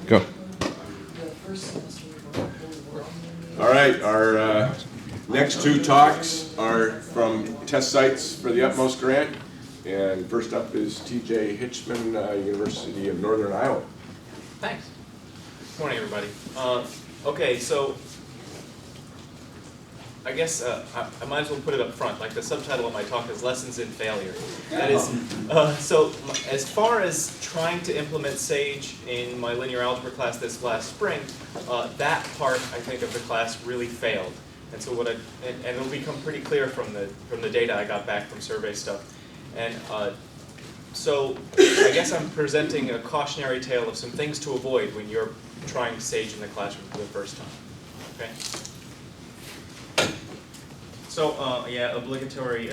Go. All right, our next two talks are from test sites for the Utmost grant. And first up is TJ Hitchman, University of Northern Iowa. Thanks. Good morning, everybody. Okay, so I guess I might as well put it up front. Like the subtitle of my talk is Lessons in Failure. That is, so as far as trying to implement SAGE in my linear algebra class this last spring, that part, I think, of the class really failed. And so and it'll become pretty clear from the data I got back from survey stuff. And so I guess I'm presenting a cautionary tale of some things to avoid when you're trying SAGE in the classroom for the first time. Okay? So yeah, obligatory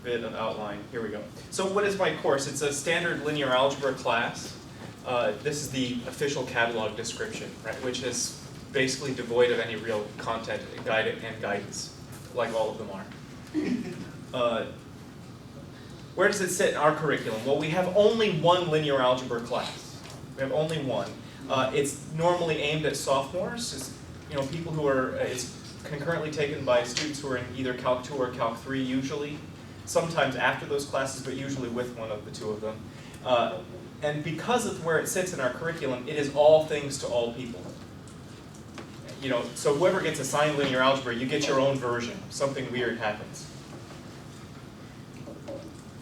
bit of outline. Here we go. So what is my course? It's a standard linear algebra class. This is the official catalog description, right, which is basically devoid of any real content and guidance, like all of them are. Where does it sit in our curriculum? Well, we have only one linear algebra class. We have only one. It's normally aimed at sophomores, it's, people who are, it's concurrently taken by students who are in either Calc 2 or Calc 3 usually, sometimes after those classes, but usually with one of the two of them. And because of where it sits in our curriculum, it is all things to all people. So whoever gets assigned linear algebra, you get your own version. Something weird happens.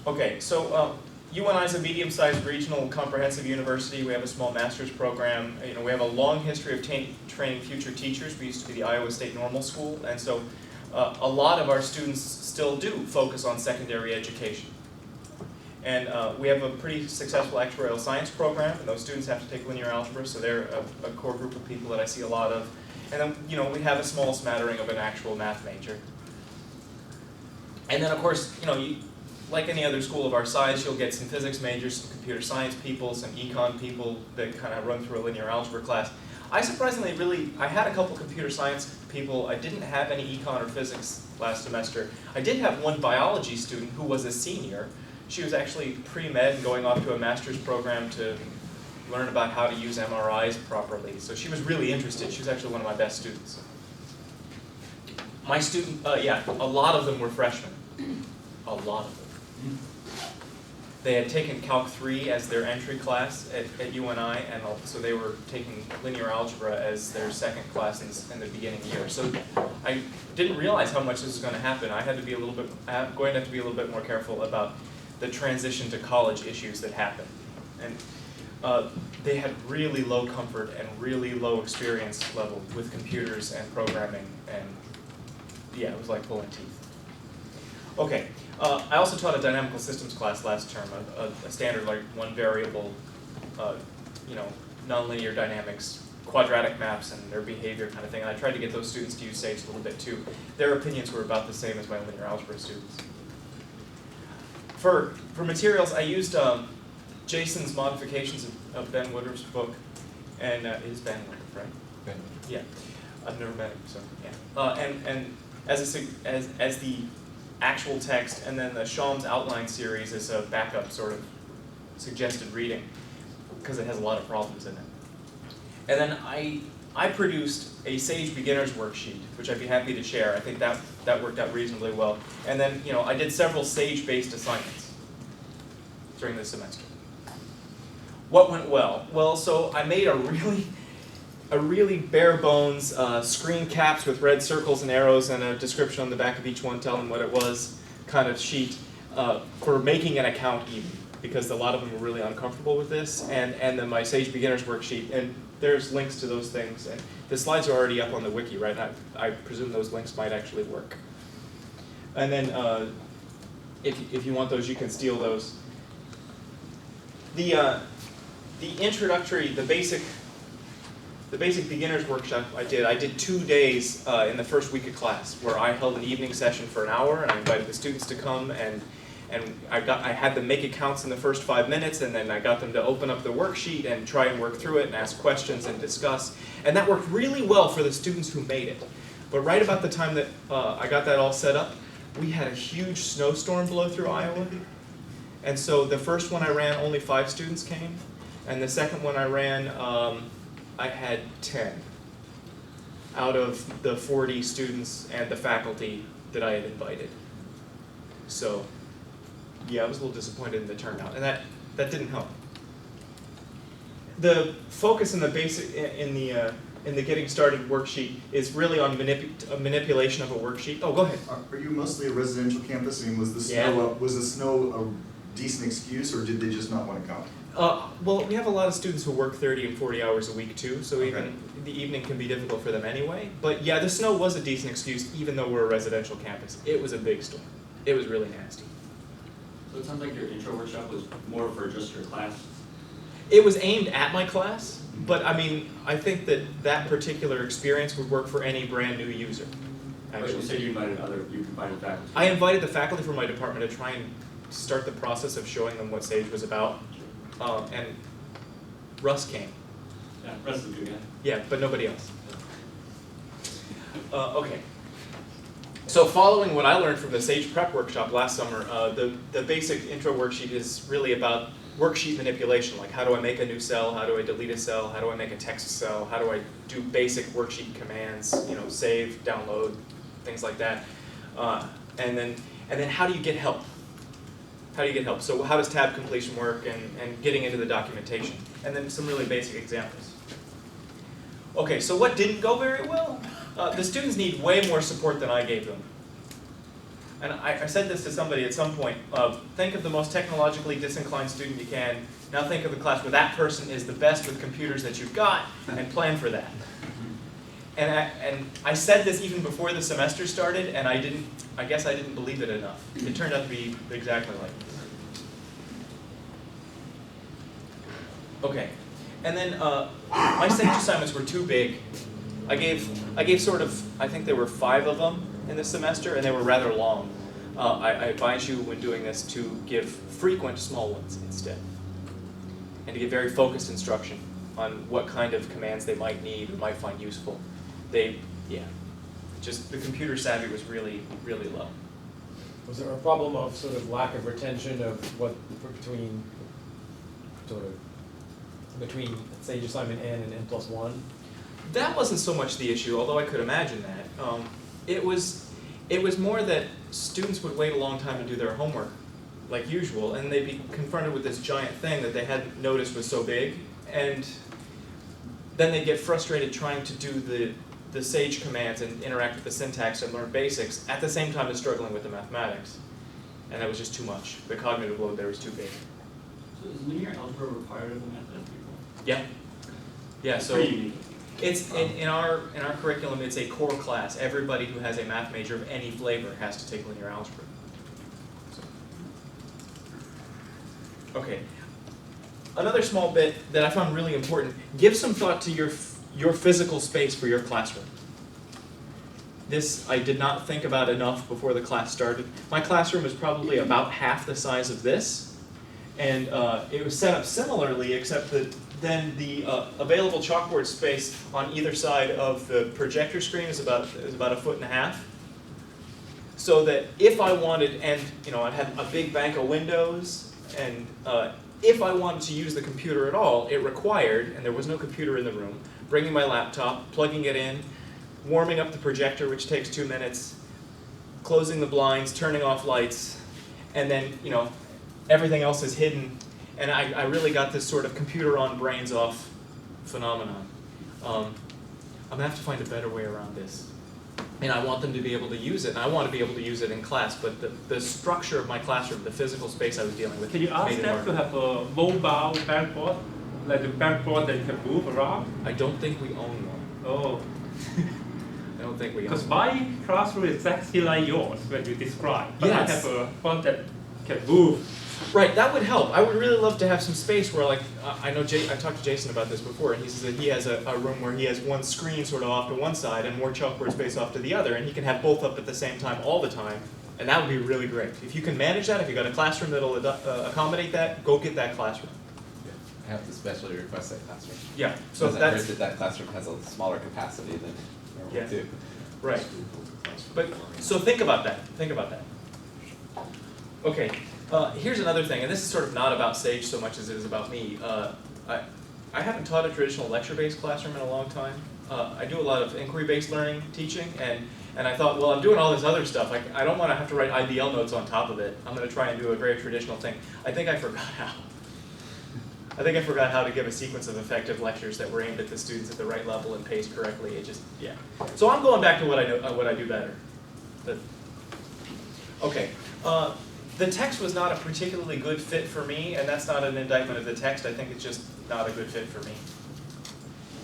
Okay, so UNI is a medium-sized regional comprehensive university. We have a small master's program. We have a long history of training future teachers. We used to be the Iowa State Normal School, and so a lot of our students still do focus on secondary education. And we have a pretty successful actuarial science program, and those students have to take linear algebra, so they're a core group of people that I see a lot of. And then, we have a small smattering of an actual math major. And then, of course, like any other school of our size, you'll get some physics majors, some computer science people, some econ people that kind of run through a linear algebra class. I surprisingly I had a couple computer science people. I didn't have any econ or physics last semester. I did have one biology student who was a senior. She was actually pre-med and going off to a master's program to learn about how to use MRIs properly. So she was really interested. She was actually one of my best students. My student, yeah, a lot of them were freshmen. A lot of them. They had taken Calc 3 as their entry class at UNI, and so they were taking linear algebra as their second class in the beginning year. So I didn't realize how much this was going to happen. I had to be going to have to be a little bit more careful about the transition to college issues that happen. And they had really low comfort and really low experience level with computers and programming, and yeah, it was like pulling teeth. Okay. I also taught a dynamical systems class last term, a standard like one variable, nonlinear dynamics, quadratic maps and their behavior kind of thing. And I tried to get those students to use SAGE a little bit too. Their opinions were about the same as my linear algebra students. For materials, I used Jason's modifications of Ben Woodruff's book, and it is Ben Woodruff, right? Ben. Yeah, I've never met him, so yeah. And as the actual text, and then the Shalm's outline series is a backup sort of suggested reading because it has a lot of problems in it. And then I produced a SAGE beginner's worksheet, which I'd be happy to share. I think that worked out reasonably well. And then I did several SAGE-based assignments during this semester. What went well? Well, so I made a really bare bones screen caps with red circles and arrows and a description on the back of each one telling what it was kind of sheet for making an account even, because a lot of them were really uncomfortable with this, and then my SAGE beginner's worksheet, and there's links to those things, and the slides are already up on the wiki, right? I presume those links might actually work. And then if you want those, you can steal those. The basic beginner's workshop I did 2 days in the first week of class, where I held an evening session for an hour, and I invited the students to come, and I had them make accounts in the first 5 minutes, and then I got them to open up the worksheet and try and work through it and ask questions and discuss. And that worked really well for the students who made it. But right about the time that I got that all set up, we had a huge snowstorm blow through Iowa. And so the first one I ran, only 5 students came. And the second one I ran, I had 10 out of the 40 students and the faculty that I had invited. So, yeah, I was a little disappointed in the turnout, and that didn't help. The focus in the basic in the getting started worksheet is really on manipulation of a worksheet. Oh, go ahead. Are you mostly a residential campus? I mean, was the snow a decent excuse, or did they just not want to come? Well, we have a lot of students who work 30 and 40 hours a week too, so Okay. even the evening can be difficult for them anyway. But yeah, the snow was a decent excuse, even though we're a residential campus. It was a big storm. It was really nasty. So it sounds like your intro workshop was more for just your class. It was aimed at my class, but I mean, I think that particular experience would work for any brand new user. But Actually, you said you invited faculty. I invited the faculty from my department to try and start the process of showing them what SAGE was about, and Russ came. Yeah, rest is good guy. Yeah, but nobody else. Okay. So following what I learned from the SAGE prep workshop last summer, the basic intro worksheet is really about worksheet manipulation, like how do I make a new cell, how do I delete a cell, how do I make a text cell, how do I do basic worksheet commands, save, download, things like that. And then how do you get help? How do you get help? So how does tab completion work, and getting into the documentation, and then some really basic examples. Okay, so what didn't go very well? The students need way more support than I gave them. And I said this to somebody at some point, think of the most technologically disinclined student you can, now think of the class where that person is the best with computers that you've got, and plan for that. And I said this even before the semester started, and I guess I didn't believe it enough. It turned out to be exactly like this. Okay, and then my SAGE assignments were too big. I gave sort of, I think there were 5 of them in this semester, and they were rather long. I advise you when doing this to give frequent small ones instead, and to give very focused instruction on what kind of commands they might need or might find useful. Just the computer savvy was really, really low. Was there a problem of sort of lack of retention of what between SAGE assignment N and N+1? That wasn't so much the issue, although I could imagine that. It was more that students would wait a long time to do their homework, like usual, and they'd be confronted with this giant thing that they hadn't noticed was so big, and then they'd get frustrated trying to do the SAGE commands and interact with the syntax and learn basics at the same time as struggling with the mathematics. And that was just too much. The cognitive load there was too big. So is linear algebra required of the math people? Yeah. Yeah, It's so pretty unique. it's in our curriculum, it's a core class. Everybody who has a math major of any flavor has to take linear algebra. So. Okay. Another small bit that I found really important, give some thought to your physical space for your classroom. This I did not think about enough before the class started. My classroom is probably about half the size of this, and it was set up similarly, except that then the available chalkboard space on either side of the projector screen is about 1.5 feet. So that if I wanted, and I had a big bank of windows, and if I wanted to use the computer at all, it required, and there was no computer in the room, bringing my laptop, plugging it in, warming up the projector, which takes 2 minutes, closing the blinds, turning off lights, and then everything else is hidden. And I really got this sort of computer on, brains off phenomenon. I'm gonna have to find a better way around this. And I want them to be able to use it, and I want to be able to use it in class, but the structure of my classroom, the physical space I was dealing with, Can you ask made it them hard. to have a mobile backboard, like the backboard that you can move around? I don't think we own one. Oh, I don't think we own because one. my classroom is exactly like yours when you describe, but Yes. I have a one that can move. Right, that would help. I would really love to have some space where, like, I know I talked to Jason about this before, and he says that he has a room where he has one screen sort of off to one side and more chalkboard space off to the other, and he can have both up at the same time all the time, and that would be really great. If you can manage that, if you've got a classroom that'll accommodate that, go get that classroom. I have to specially request that classroom. Yeah, so Because I heard that's, that classroom has a smaller capacity than Yeah. normal too. right. But, so think about that, Okay, here's another thing, and this is sort of not about SAGE so much as it is about me. I haven't taught a traditional lecture-based classroom in a long time. I do a lot of inquiry-based learning teaching, and I thought, well, I'm doing all this other stuff. I don't want to have to write IBL notes on top of it. I'm going to try and do a very traditional thing. I think I forgot how. I think I forgot how to give a sequence of effective lectures that were aimed at the students at the right level and paced correctly. It just, yeah. So I'm going back to what I know, what I do better. Okay. The text was not a particularly good fit for me, and that's not an indictment of the text. I think it's just not a good fit for me.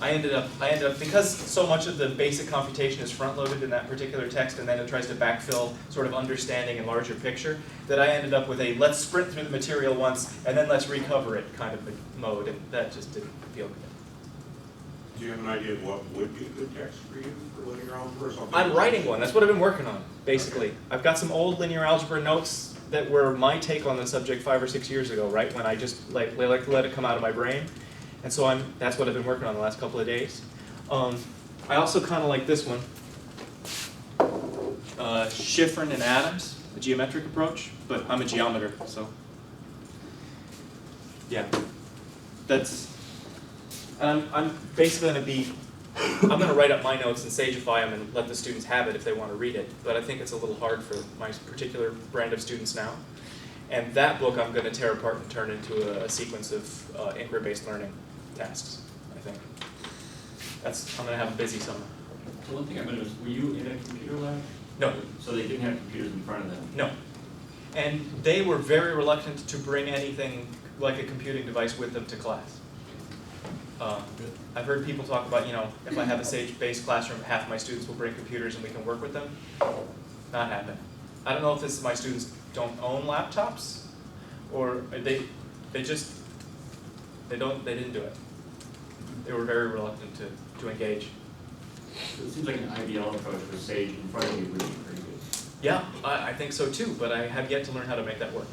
I ended up, because so much of the basic computation is front-loaded in that particular text, and then it tries to backfill sort of understanding and larger picture, that I ended up with a let's sprint through the material once, and then let's recover it kind of mode, and that just didn't feel good. Do you have an idea of what would be a good text for you for linear algebra or something? I'm writing one. That's what I've been working on, basically. Okay. I've got some old linear algebra notes that were my take on the subject 5 or 6 years ago, right, when I just like to let it come out of my brain. And so that's what I've been working on the last couple of days. I also kind of like this one, Schifrin and Adams, a geometric approach, but I'm a geometer, so yeah. I'm basically going to be, I'm going to write up my notes and sagify them and let the students have it if they want to read it, but I think it's a little hard for my particular brand of students now. And that book I'm going to tear apart and turn into a sequence of inquiry-based learning tasks, I think. I'm going to have a busy summer. So one thing I'm going to, were you in a computer lab? No. So they didn't have computers in front of them? No. And they were very reluctant to bring anything like a computing device with them to class. I've heard people talk about, if I have a Sage-based classroom, half my students will bring computers and we can work with them. Not happening. I don't know if this is my students don't own laptops, or they didn't do it. They were very reluctant to engage. So it seems like an IBL approach with Sage in front of you would be pretty good. Yeah, I think so too, but I have yet to learn how to make that work.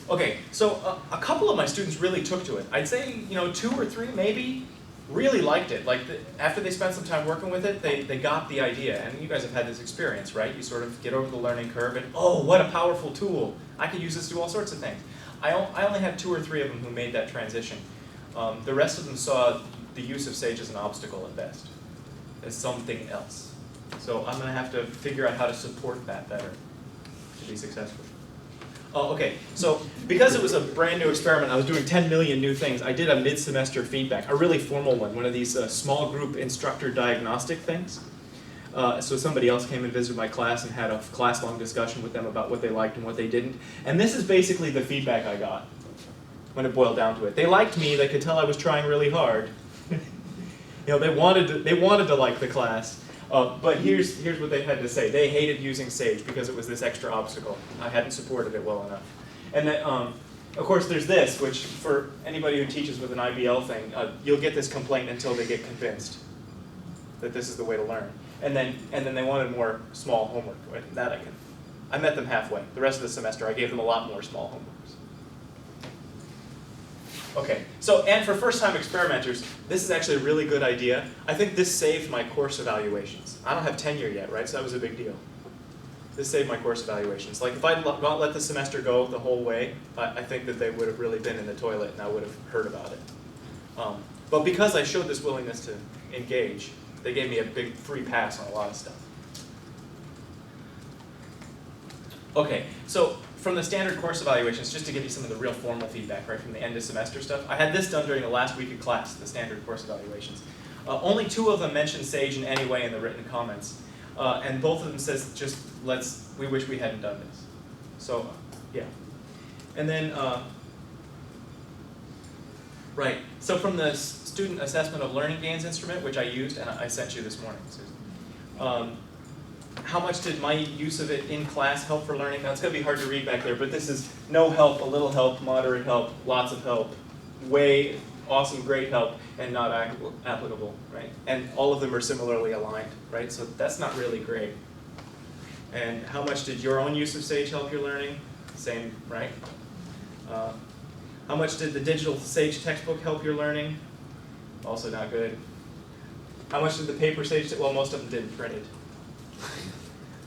Okay, so a couple of my students really took to it. I'd say 2 or 3 maybe really liked it. Like after they spent some time working with it, they got the idea. And you guys have had this experience, right? You sort of get over the learning curve and, oh, what a powerful tool. I could use this to do all sorts of things. I only had 2 or 3 of them who made that transition. The rest of them saw the use of Sage as an obstacle at best, as something else. So I'm going to have to figure out how to support that better to be successful. Oh, okay, so because it was a brand new experiment, I was doing 10 million new things, I did a mid-semester feedback, a really formal one of these small group instructor diagnostic things. So somebody else came and visited my class and had a class-long discussion with them about what they liked and what they didn't. And this is basically the feedback I got when it boiled down to it. They liked me, they could tell I was trying really hard. They wanted to like the class. But here's what they had to say. They hated using Sage because it was this extra obstacle. I hadn't supported it well enough. And then, of course, there's this, which for anybody who teaches with an IBL thing, you'll get this complaint until they get convinced that this is the way to learn. And then they wanted more small homework. That I met them halfway. The rest of the semester, I gave them a lot more small homeworks. Okay, so, and for first-time experimenters, this is actually a really good idea. I think this saved my course evaluations. I don't have tenure yet, right, so that was a big deal. This saved my course evaluations. Like, if I'd not let the semester go the whole way, I think that they would have really been in the toilet and I would have heard about it. But because I showed this willingness to engage, they gave me a big free pass on a lot of stuff. Okay, so from the standard course evaluations, just to give you some of the real formal feedback, right, from the end of semester stuff, I had this done during the last week of class, the standard course evaluations. Only 2 of them mentioned Sage in any way in the written comments, and both of them says just we wish we hadn't done this. So, yeah. And then, right, so from the student assessment of learning gains instrument, which I used, and I sent you this morning, Susan. How much did my use of it in class help for learning? Now, it's going to be hard to read back there, but this is no help, a little help, moderate help, lots of help, way, awesome, great help, and not applicable, right? And all of them are similarly aligned, right? So that's not really great. And how much did your own use of Sage help your learning? Same, right? How much did the digital Sage textbook help your learning? Also not good. How much did the paper Sage, well, most of them didn't print it.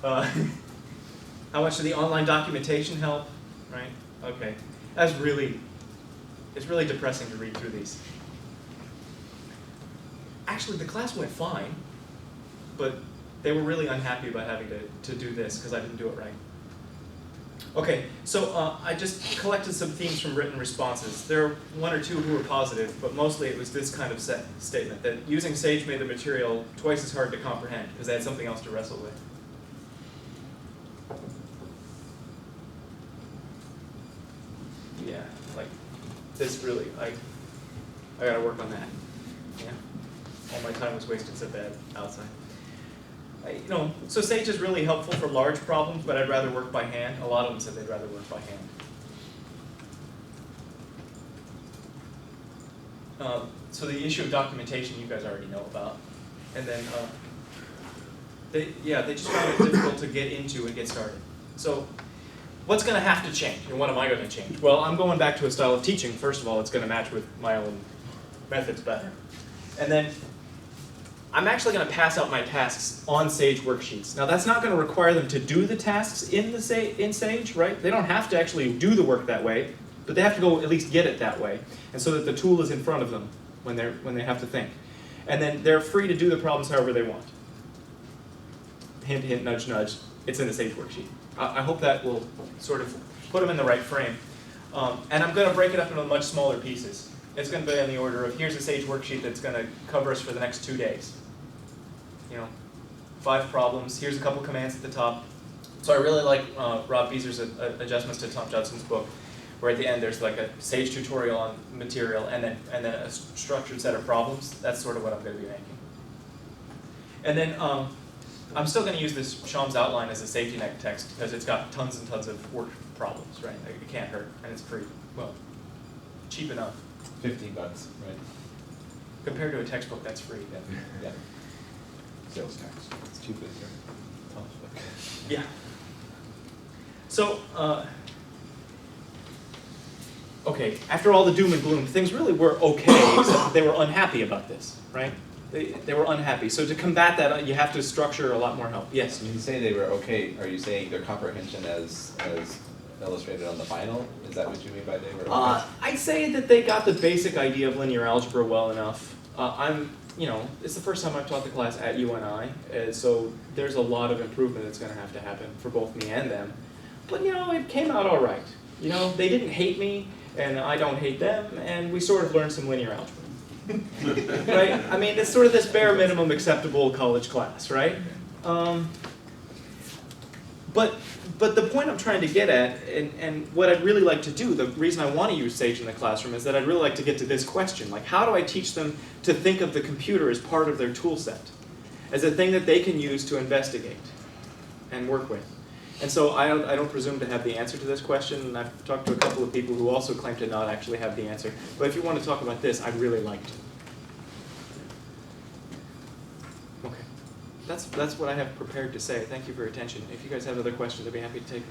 How much did the online documentation help? Right? Okay. That's really it's really depressing to read through these. Actually, the class went fine, but they were really unhappy about having to do this because I didn't do it right. Okay, so I just collected some themes from written responses. There are one or two who were positive, but mostly it was this kind of statement, that using SAGE made the material twice as hard to comprehend because they had something else to wrestle with. Yeah, like this really, I gotta work on that. Yeah, all my time was wasted so bad outside. So SAGE is really helpful for large problems, but I'd rather work by hand. A lot of them said they'd rather work by hand. So the issue of documentation you guys already know about. And then, they just found it difficult to get into and get started. So what's going to have to change, and what am I going to change? Well, I'm going back to a style of teaching. First of all, it's going to match with my own methods better. And then I'm actually going to pass out my tasks on SAGE worksheets. Now, that's not going to require them to do the tasks in SAGE, right? They don't have to actually do the work that way, but they have to go at least get it that way, and so that the tool is in front of them when they have to think. And then they're free to do the problems however they want. Hint, hint, nudge, nudge. It's in the SAGE worksheet. I hope that will sort of put them in the right frame. And I'm going to break it up into much smaller pieces. It's going to be on the order of, here's a SAGE worksheet that's going to cover us for the next 2 days. 5 problems. Here's a couple commands at the top. So I really like Rob Beezer's adjustments to Tom Judson's book, where at the end there's like a SAGE tutorial on material and then a structured set of problems. That's sort of what I'm going to be making. And then I'm still going to use this Sham's outline as a safety net text because it's got tons and tons of work problems, right? It can't hurt, and it's pretty, well, cheap enough. $15, right? Compared to a textbook, that's free. Yeah. Sales tax. It's cheaper than your Tom's book. Yeah. So, okay, after all the doom and gloom, things really were okay, except that they were unhappy about this, right? They were unhappy. So to combat that, you have to structure a lot more help. Yes? When you say they were okay, are you saying their comprehension as illustrated on the final? Is that what you mean by they were okay? I'd say that they got the basic idea of linear algebra well enough. It's the first time I've taught the class at UNI, so there's a lot of improvement that's going to have to happen for both me and them. But, it came out all right. They didn't hate me, and I don't hate them, and we sort of learned some linear algebra. Right? I mean, it's sort of this bare minimum acceptable college class, right? But the point I'm trying to get at, and what I'd really like to do, the reason I want to use SAGE in the classroom is that I'd really like to get to this question. Like, how do I teach them to think of the computer as part of their tool set? As a thing that they can use to investigate and work with? And so I don't presume to have the answer to this question, and I've talked to a couple of people who also claim to not actually have the answer. But if you want to talk about this, I'd really like to. Okay. That's what I have prepared to say. Thank you for your attention. If you guys have other questions, I'd be happy to take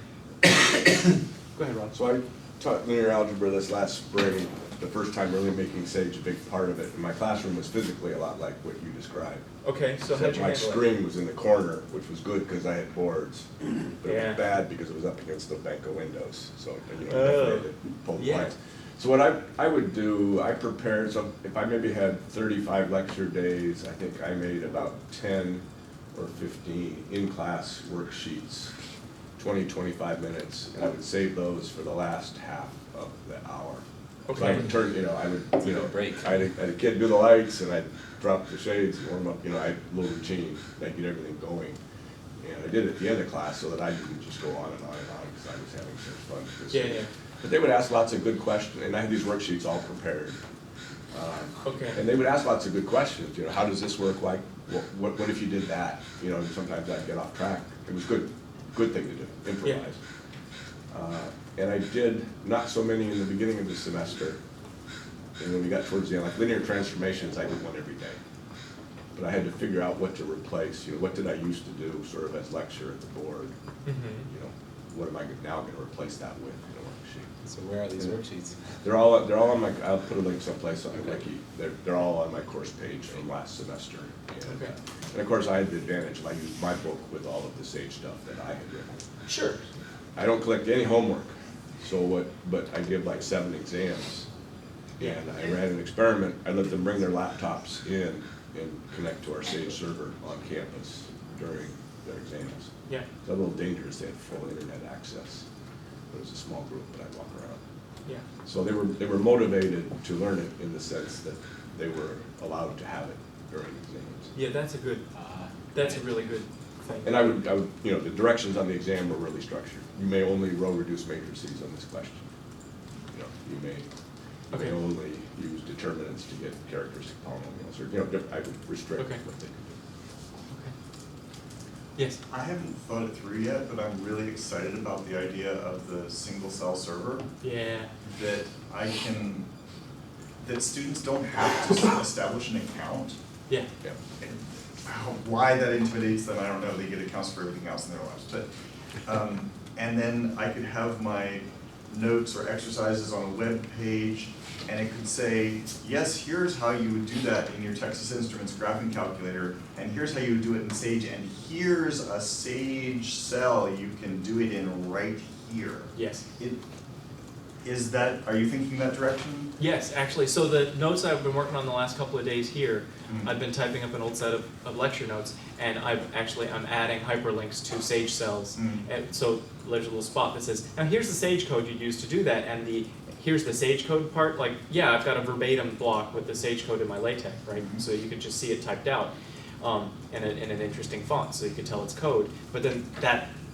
them. Go ahead, Ron. So I taught linear algebra this last spring, the first time really making SAGE a big part of it. And my classroom was physically a lot like what you described. Okay, so how'd you My handle it? screen was in the corner, which was good because I had boards. But it Yeah. was bad because it was up against the bank of windows. So, Oh. definitely pulled Yeah. blinds. So what I would do, I prepared, so if I maybe had 35 lecture days, I think I made about 10 or 15 in-class worksheets, 20, 25 minutes, and I would save those for the last half of the hour. So I would turn, Break. I had a kid do the lights, and I'd drop the shades and warm up, I had a little routine, I'd get everything going. And I did it at the end of class so that I didn't just go on and on and on, because I was having so much fun. Yeah. But they would ask lots of good questions, and I had these worksheets all prepared. Okay. And they would ask lots of good questions, how does this work, like, what if you did that? And sometimes I'd get off track. It was good thing to do, improvise. And I did not so many in the beginning of the semester. And when we got towards the end, like linear transformations, I did one every day. But I had to figure out what to replace, what did I used to do sort of as lecture at the board? What am I now going to replace that with in a worksheet? So where are these worksheets? They're all on my, I'll put a link someplace on the wiki. They're all on my course page from last semester. And of course I had the advantage, I used my book with all of the SAGE stuff that I had written. Sure. I don't collect any homework, but I give like 7 exams. And I ran an experiment. I let them bring their laptops in and connect to our Sage server on campus during their exams. Yeah. It's a little dangerous. They had full internet access. It was a small group, but I'd walk around. Yeah. So they were motivated to learn it in the sense that they were allowed to have it during exams. Yeah, that's a good, that's a really good thing. And I would, you know, the directions on the exam were really structured. You may only row reduced matrices on this question. You know, you may Okay. only use determinants to get characteristic polynomials, or, you know, I would restrict Okay. what they could do. Okay. Yes. I haven't thought it through yet, but I'm really excited about the idea of the single cell server, Yeah. that that students don't have to establish an account. Yeah. Yeah. Why that intimidates them, I don't know, they get accounts for everything else in their lives, but, and then I could have my notes or exercises on a web page, and it could say, yes, here's how you would do that in your Texas Instruments graphing calculator, and here's how you would do it in Sage, and here's a Sage cell you can do it in right here. Yes. Are you thinking that direction? Yes, actually, so the notes I've been working on the last couple of days here, Mhm. I've been typing up an old set of lecture notes, and I'm adding hyperlinks to Sage cells. Mhm. And so there's a little spot that says, now here's the Sage code you use to do that, and here's the Sage code part, like, yeah, I've got a verbatim block with the Sage code in my LaTeX, right? Mhm. So you could just see it typed out in an interesting font, so you could tell it's code. But then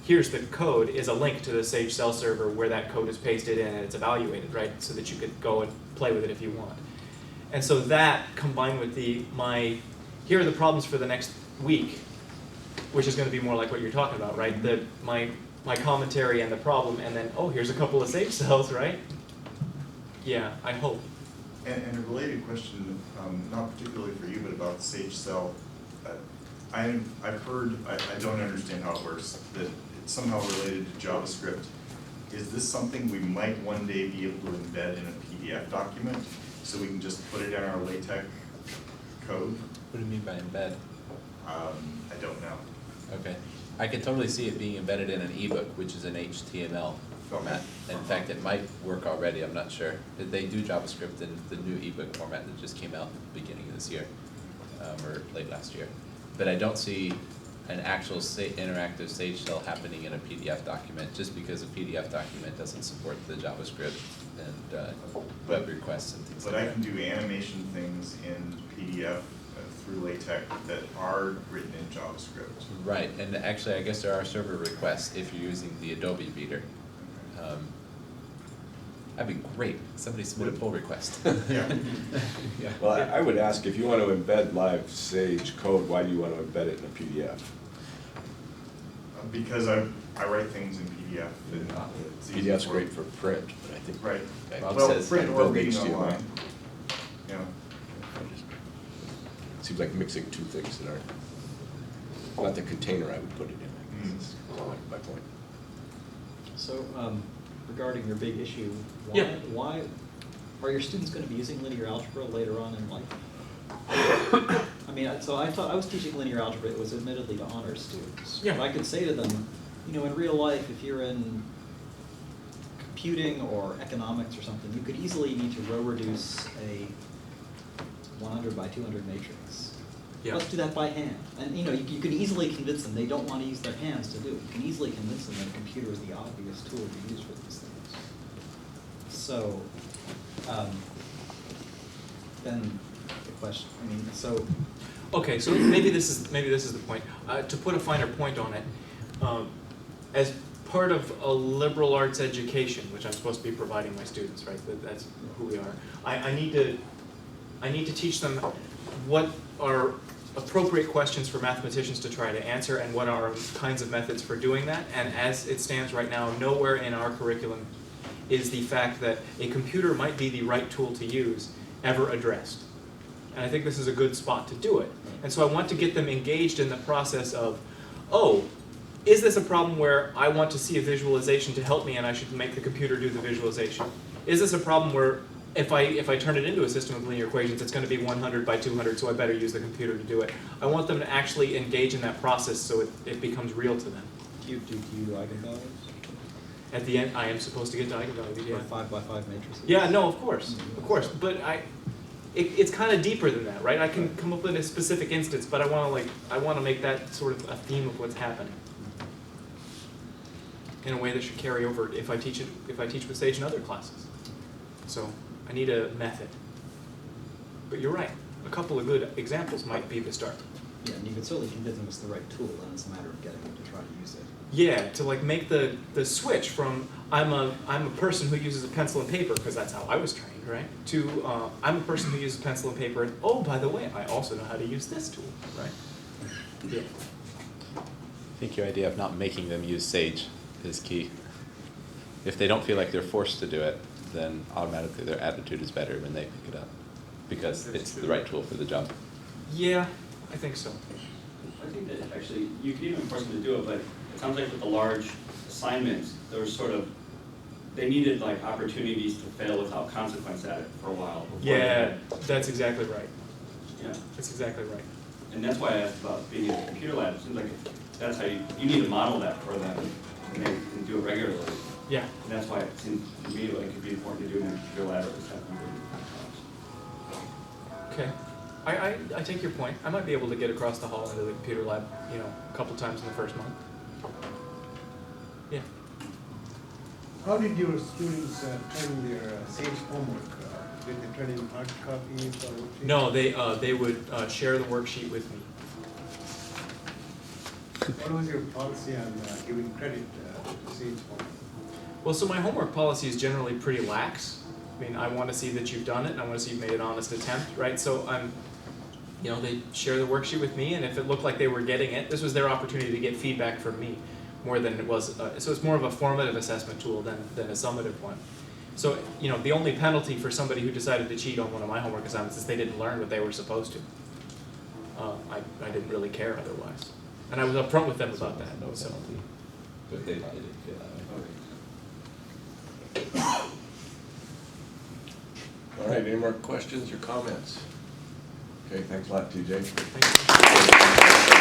here's the code is a link to the Sage cell server where that code is pasted in and it's evaluated, right? So that you could go and play with it if you want. And so that combined with here are the problems for the next week, which is going to be more like what you're talking about, right? My commentary and the problem, and then, oh, here's a couple of Sage cells, right? Yeah, I hope. And a related question, not particularly for you, but about Sage cell. I've heard, I don't understand how it works, that it's somehow related to JavaScript. Is this something we might one day be able to embed in a PDF document, so we can just put it in our LaTeX code? What do you mean by embed? I don't know. Okay. I could totally see it being embedded in an ebook, which is an HTML format. In fact, it might work already, I'm not sure. They do JavaScript in the new ebook format that just came out at the beginning of this year, or late last year. But I don't see an actual interactive Sage cell happening in a PDF document, just because a PDF document doesn't support the JavaScript and web requests and things like But that. I can do animation things in PDF through LaTeX that are written in JavaScript. Right, and actually I guess there are server requests if you're using the Adobe Reader. That'd be great, somebody submit a pull request. Yeah. Yeah. Well, I would ask, if you want to embed live Sage code, why do you want to embed it in a PDF? Because I write things in PDF. And it's easy PDF's for- great for print, but I think. Right. Okay. Bob Well, says print kind or of build reading HTML. online. Yeah. Seems like mixing two things that are, not the container I would put it in, I guess, is my point. So, regarding your big issue, Yeah. why are your students going to be using linear algebra later on in life? I mean, so I was teaching linear algebra. It was admittedly to honors students. Yeah. But I could say to them, you know, in real life, if you're in computing or economics or something, you could easily need to row reduce a 100 by 200 matrix. Yeah. Let's do that by hand. And you know, you can easily convince them they don't want to use their hands to do it. You can easily convince them that a computer is the obvious tool to use for these things. So, then the question, I mean, so. Okay, so maybe this is the point. To put a finer point on it, as part of a liberal arts education, which I'm supposed to be providing my students, right? That's who we are. I need to teach them what are appropriate questions for mathematicians to try to answer and what are kinds of methods for doing that. And as it stands right now, nowhere in our curriculum is the fact that a computer might be the right tool to use ever addressed. And I think this is a good spot to do it. And so I want to get them engaged in the process of, oh, is this a problem where I want to see a visualization to help me and I should make the computer do the visualization? Is this a problem where if I turn it into a system of linear equations, it's going to be 100 by 200, so I better use the computer to do it? I want them to actually engage in that process so it becomes real to them. Do you do eigenvalues? At the end, I am supposed to get eigenvalued, yeah. For 5x5 matrices? Yeah, no, of course, but it's kind of deeper than that, right? I can come up with a specific instance, but I want to make that sort of a theme of what's happening in a way that should carry over if I teach with Sage in other classes. So I need a method. But you're right, a couple of good examples might be the start. Yeah, and you could certainly convince them it's the right tool, and it's a matter of getting them to try to use it. Yeah, to like make the switch from I'm a person who uses a pencil and paper because that's how I was trained, right? To I'm a person who uses pencil and paper, and oh, by the way, I also know how to use this tool, right? Yeah. I think your idea of not making them use Sage is key. If they don't feel like they're forced to do it, then automatically their attitude is better when they pick it up because it's the right tool for the job. Yeah, I think so. I think that actually, you could even force them to do it, but it sounds like with the large assignments, there was sort of, they needed like opportunities to fail without consequence at it for a while. before Yeah, they- that's exactly right. Yeah, That's exactly right. and that's why I asked about being in a computer lab. It seems like that's how you need to model that for them, and they can do it regularly. Yeah. And that's why it seems to me like it'd be important to do it in a computer lab or something. Okay. I take your point. I might be able to get across the hall into the computer lab, a couple times in the first month. Yeah. How did your students turn their Sage homework? Did they turn in hard copies or worksheets? No, they would share the worksheet with me. What was your policy on giving credit to Sage homework? Well, so my homework policy is generally pretty lax. I mean, I want to see that you've done it, and I want to see you've made an honest attempt, right? So they share the worksheet with me, and if it looked like they were getting it, this was their opportunity to get feedback from me more than it was. So it's more of a formative assessment tool than a summative one. So, the only penalty for somebody who decided to cheat on one of my homework assignments is they didn't learn what they were supposed to. I didn't really care otherwise. And I was upfront with them about that. No So. penalty. But they didn't feel that way. All right, any more questions or comments? Okay, thanks a lot, TJ. Thank you.